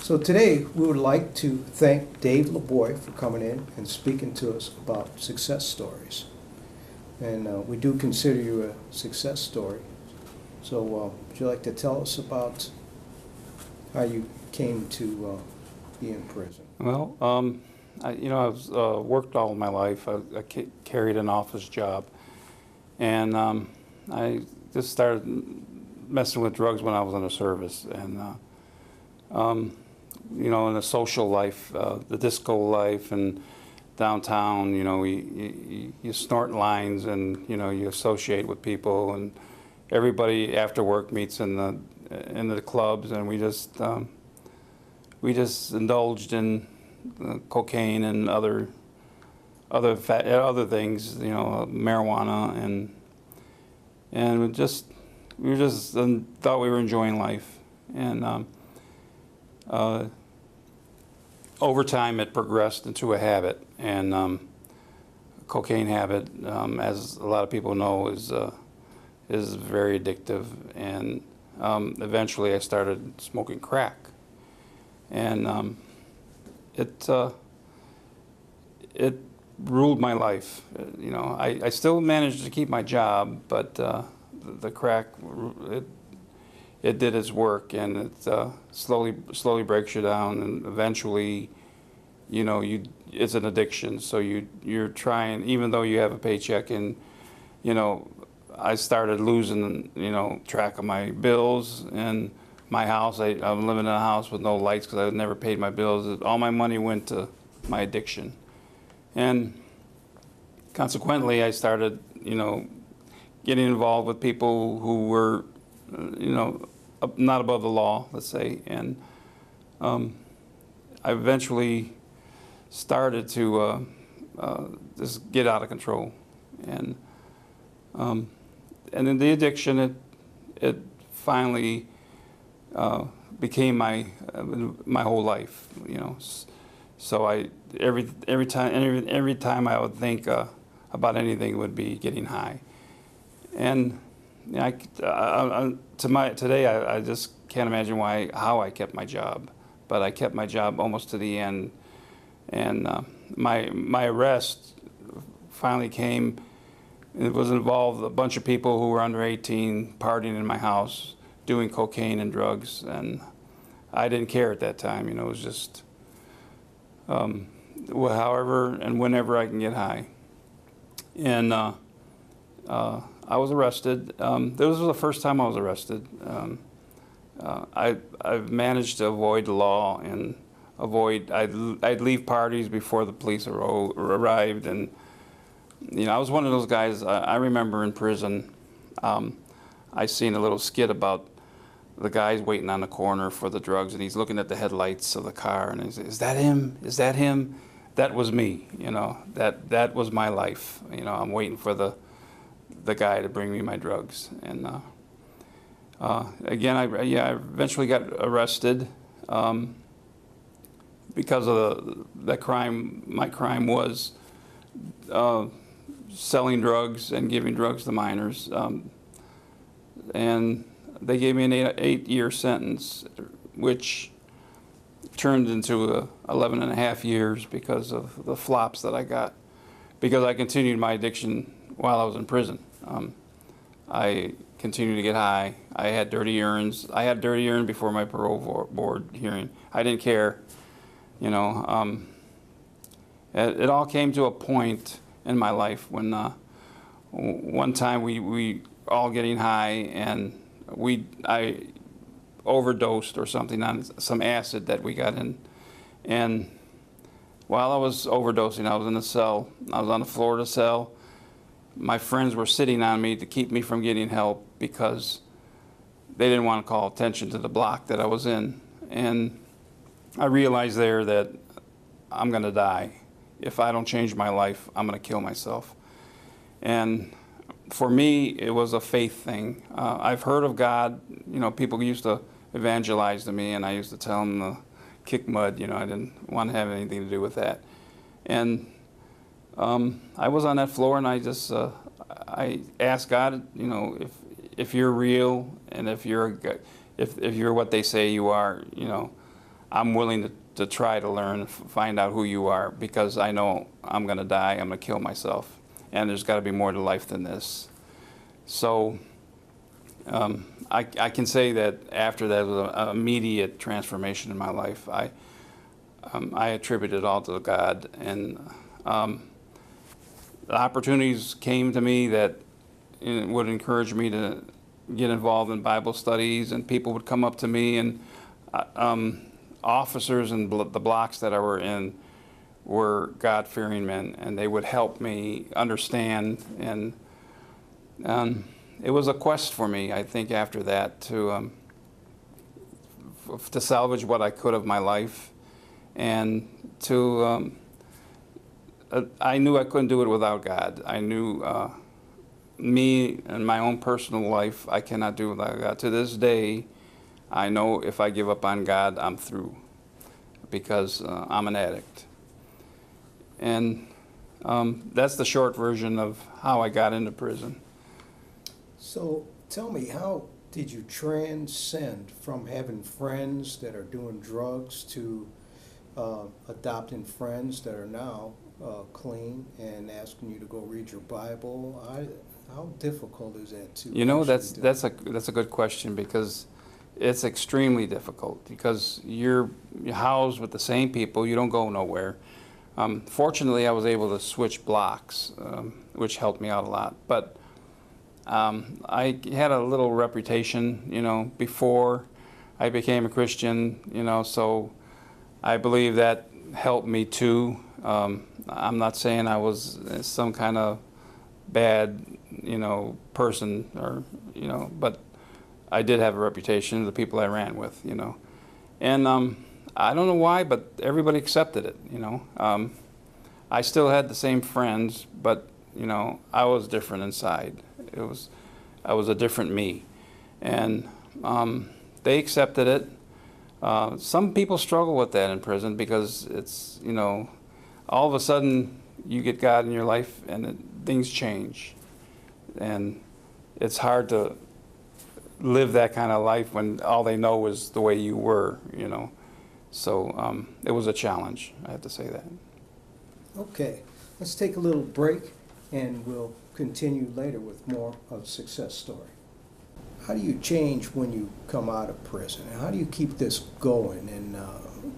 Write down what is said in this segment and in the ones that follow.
So today, we would like to thank Dave LeBoy for coming in and speaking to us about success stories. And we do consider you a success story. So would you like to tell us about how you came to be in prison? Well, I've worked all my life. I carried an office job, and I just started messing with drugs when I was in the service. And in the social life, the disco life, and downtown, you snort lines, and you associate with people, and everybody after work meets in the clubs, and we just indulged in cocaine and other things, marijuana, and we just thought we were enjoying life. And over time, it progressed into a habit, and cocaine habit, as a lot of people know, is very addictive. And eventually, I started smoking crack, and it ruled my life. I still managed to keep my job, but the crack, it did its work, and it slowly breaks you down, and eventually, it's an addiction. So you're trying, even though you have a paycheck, and I started losing track of my bills and my house. I'm living in a house with no lights because I never paid my bills. All my money went to my addiction, and consequently, I started getting involved with people who were not above the law, let's say, and I eventually started to just get out of control, and then the addiction, it finally became my whole life, So every time I would think about anything, it would be getting high, and today I just can't imagine how I kept my job, but I kept my job almost to the end, and my arrest finally came. It was involved a bunch of people who were under 18 partying in my house, doing cocaine and drugs, and I didn't care at that time. It was just however and whenever I can get high, and I was arrested. This was the first time I was arrested. I've managed to avoid the law and I'd leave parties before the police arrived, and I was one of those guys. I remember in prison, I seen a little skit about the guy's waiting on the corner for the drugs, and he's looking at the headlights of the car, and he says, "Is that him? Is that him?" That was me. That was my life. I'm waiting for the guy to bring me my drugs. And again, I eventually got arrested because of that crime. My crime was selling drugs and giving drugs to minors, and they gave me an 8-year sentence, which turned into 11 and a half years because of the flops that I got, because I continued my addiction while I was in prison. I continued to get high. I had dirty urines. I had dirty urine before my parole board hearing. I didn't care. It all came to a point in my life when one time we all getting high, and I overdosed or something on some acid that we got in. And while I was overdosing, I was in a cell. I was on the floor of the cell. My friends were sitting on me to keep me from getting help because they didn't want to call attention to the block that I was in. And I realized there that I'm going to die. If I don't change my life, I'm going to kill myself. And for me, it was a faith thing. I've heard of God. People used to evangelize to me, and I used to tell them to kick mud. I didn't want to have anything to do with that. And I was on that floor, and I just I asked God, if you're real, and if you're what they say you are, I'm willing to try to learn, find out who you are, because I know I'm going to die, I'm going to kill myself, and there's got to be more to life than this. So I can say that after that was an immediate transformation in my life. I attribute it all to God, and the opportunities came to me that would encourage me to get involved in Bible studies, and people would come up to me, and officers in the blocks that I were in were God-fearing men, and they would help me understand, and it was a quest for me, I think, after that to salvage what I could of my life, and to I knew I couldn't do it without God. I knew me and my own personal life, I cannot do without God. To this day, I know if I give up on God, I'm through, because I'm an addict. And that's the short version of how I got into prison. So tell me, how did you transcend from having friends that are doing drugs to adopting friends that are now clean and asking you to go read your Bible? How difficult is that to? You know, actually that's a good question, because it's extremely difficult, because you're housed with the same people. You don't go nowhere. Fortunately, I was able to switch blocks, which helped me out a lot. But I had a little reputation, you know, before I became a Christian, you know, so I believe that helped me too. I'm not saying I was some kind of bad, you know, person, or, you know, but I did have a reputation, the people I ran with, you know. And I don't know why, but everybody accepted it, you know. I still had the same friends, but, you know, I was different inside. I was a different me. And they accepted it. Some people struggle with that in prison, because it's, you know, all of a sudden you get God in your life and things change. And it's hard to live that kind of life when all they know is the way you were, you know. So it was a challenge, I have to say that. Okay, let's take a little break, and we'll continue later with more of Success Story. How do you change when you come out of prison? How do you keep this going and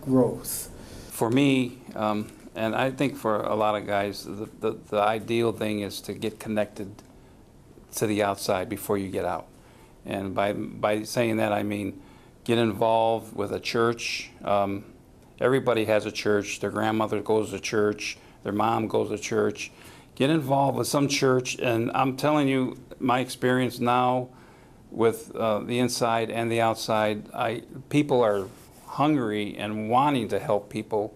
growth? For me, and I think for a lot of guys, the ideal thing is to get connected to the outside before you get out. And by saying that, I mean get involved with a church. Everybody has a church. Their grandmother goes to church. Their mom goes to church. Get involved with some church. And I'm telling you, my experience now with the inside and the outside, people are hungry and wanting to help people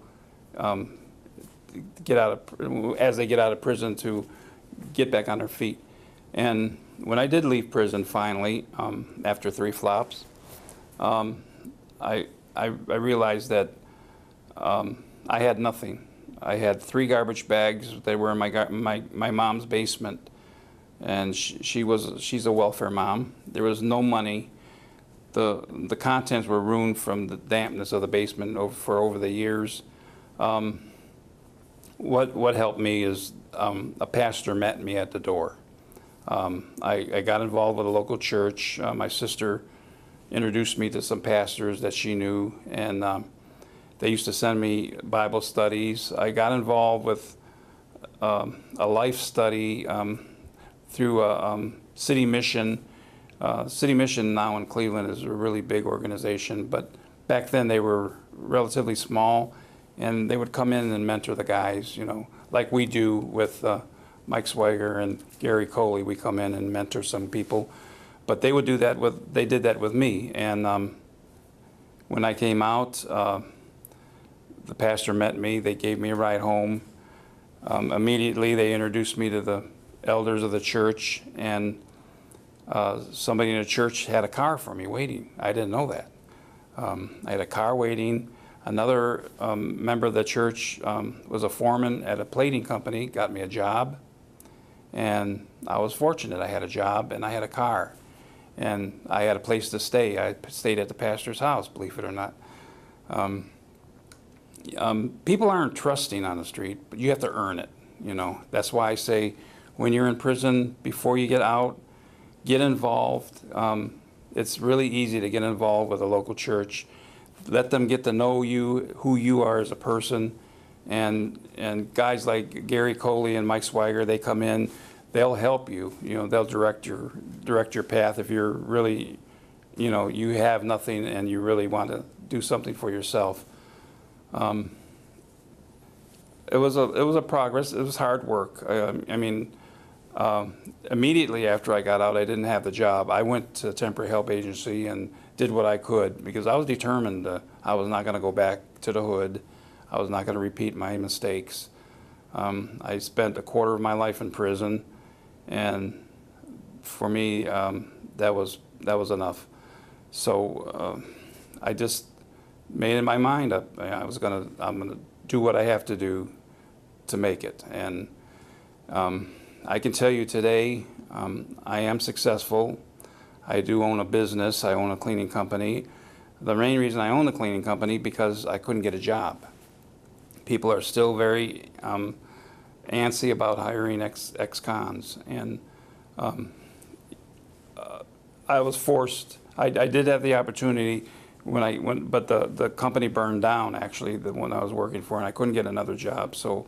get out of, as they get out of prison, to get back on their feet. And when I did leave prison finally, after 3 flops, I realized that I had nothing. I had 3 garbage bags. They were in my mom's basement, and she's a welfare mom. There was no money. The contents were ruined from the dampness of the basement for over the years. What helped me is a pastor met me at the door. I got involved with a local church. My sister introduced me to some pastors that she knew, and they used to send me Bible studies. I got involved with a life study through a city mission. City Mission now in Cleveland is a really big organization, but back then they were relatively small, and they would come in and mentor the guys, you know, like we do with Mike Swiger and Gary Coley. We come in and mentor some people, but they would do that they did that with me. And when I came out, the pastor met me. They gave me a ride home. Immediately they introduced me to the elders of the church, and somebody in the church had a car for me waiting. I didn't know that. I had a car waiting. Another member of the church was a foreman at a plating company, got me a job. And I was fortunate. I had a job and I had a car. And I had a place to stay. I stayed at the pastor's house, believe it or not. People aren't trusting on the street, but you have to earn it. You know, that's why I say when you're in prison, before you get out, get involved. It's really easy to get involved with a local church. Let them get to know you, who you are as a person. And guys like Gary Coley and Mike Swiger, they come in, they'll help you. You know, they'll direct your path if you're really, you know, you have nothing and you really want to do something for yourself. It was a progress. It was hard work. I mean, immediately after I got out, I didn't have the job. I went to a temporary help agency and did what I could because I was determined. I was not going to go back to the hood. I was not going to repeat my mistakes. I spent a quarter of my life in prison, and for me, that was enough. So I just made in my mind up. I'm gonna do what I have to do to make it. And I can tell you today, I am successful. I do own a business. I own a cleaning company. The main reason I own the cleaning company because I couldn't get a job. People are still very antsy about hiring ex-cons, and I was forced. I did have the opportunity but the company burned down, actually, the one I was working for, and I couldn't get another job. So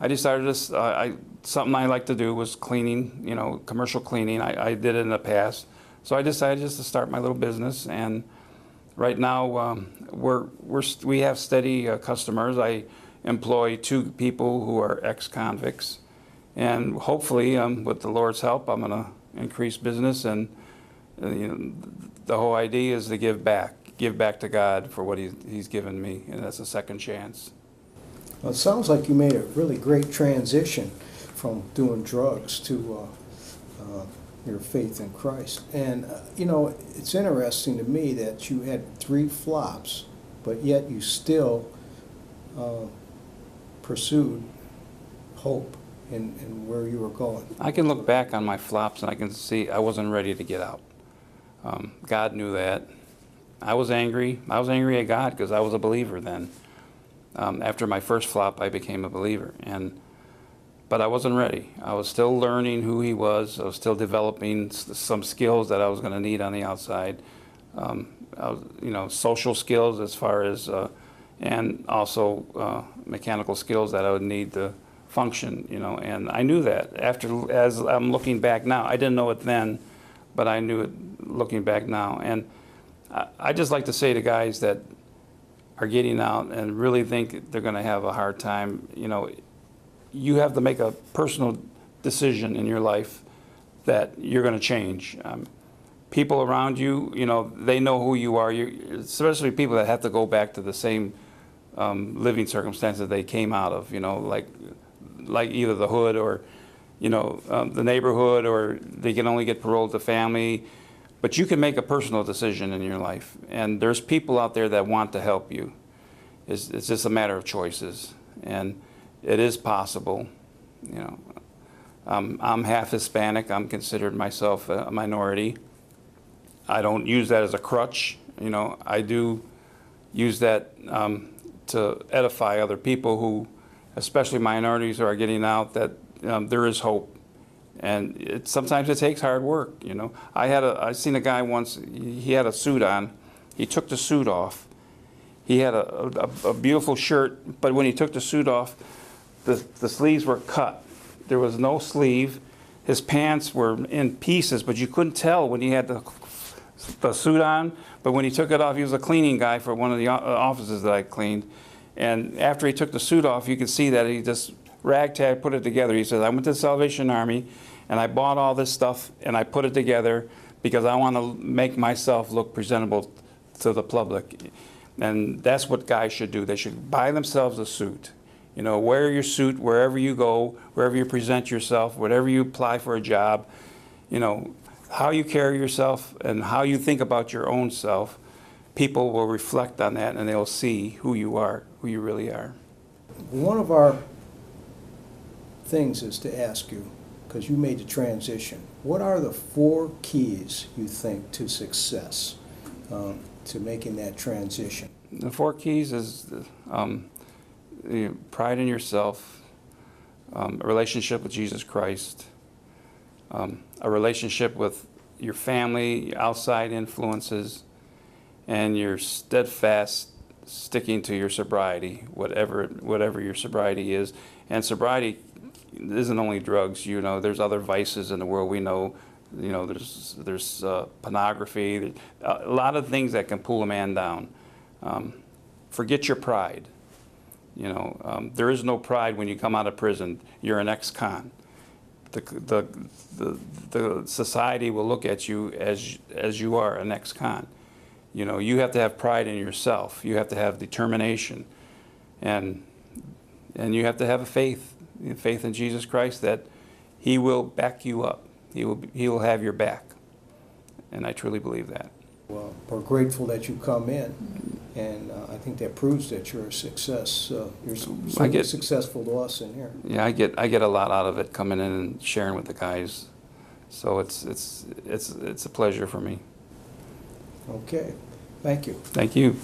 I decided something I like to do was cleaning, you know, commercial cleaning. I did it in the past. So I decided just to start my little business, and right now we have steady customers. I employ 2 people who are ex-convicts, and hopefully with the Lord's help I'm going to increase business, and you know, the whole idea is to give back to God for what he's given me, and that's a second chance. Well, it sounds like you made a really great transition from doing drugs to your faith in Christ. And, you know, it's interesting to me that you had 3 flops, but yet you still pursued hope in where you were going. I can look back on my flops and I can see I wasn't ready to get out. God knew that. I was angry. I was angry at God because I was a believer then. After my first flop, I became a believer, but I wasn't ready. I was still learning who He was. I was still developing some skills that I was going to need on the outside. You know, social skills as far as, and also mechanical skills that I would need to function. You know, and I knew that as I'm looking back now. I didn't know it then, but I knew it looking back now. And I just like to say to guys that are getting out and really think they're going to have a hard time, you know, you have to make a personal decision in your life that you're going to change. People around you, you know, they know who you are, especially people that have to go back to the same living circumstances they came out of, you know, like either the hood or, you know, the neighborhood, or they can only get paroled to family. But you can make a personal decision in your life, and there's people out there that want to help you. It's just a matter of choices, and it is possible. You know, I'm half Hispanic. I'm considered myself a minority. I don't use that as a crutch. You know, I do use that to edify other people who, especially minorities who are getting out, that there is hope. And sometimes it takes hard work, you know. I seen a guy once, he had a suit on. He took the suit off. He had a beautiful shirt, but when he took the suit off, the sleeves were cut. There was no sleeve. His pants were in pieces, but you couldn't tell when he had the suit on. But when he took it off, he was a cleaning guy for one of the offices that I cleaned. And after he took the suit off, you could see that he just ragtag put it together. He says, I went to the Salvation Army and I bought all this stuff and I put it together because I want to make myself look presentable to the public. And that's what guys should do. They should buy themselves a suit. You know, wear your suit wherever you go, wherever you present yourself, wherever you apply for a job. You know, how you carry yourself and how you think about your own self, people will reflect on that and they'll see who you are, who you really are. One of our things is to ask you, because you made the transition, what are the 4 keys you think to success, to making that transition? The 4 keys is pride in yourself, a relationship with Jesus Christ, a relationship with your family, your outside influences, and your steadfast sticking to your sobriety, whatever your sobriety is. And sobriety isn't only drugs. You know, there's other vices in the world. We know, you know, there's pornography, a lot of things that can pull a man down. Forget your pride. You know, there is no pride when you come out of prison. You're an ex-con. The society will look at you as you are an ex-con. You know, you have to have pride in yourself. You have to have determination, and you have to have a faith in Jesus Christ that He will back you up. He will have your back, and I truly believe that. Well, we're grateful that you come in, and I think that proves that you're a success. You're certainly successful to us in here. Yeah, I get a lot out of it coming in and sharing with the guys, so it's a pleasure for me. Okay, thank you. Thank you.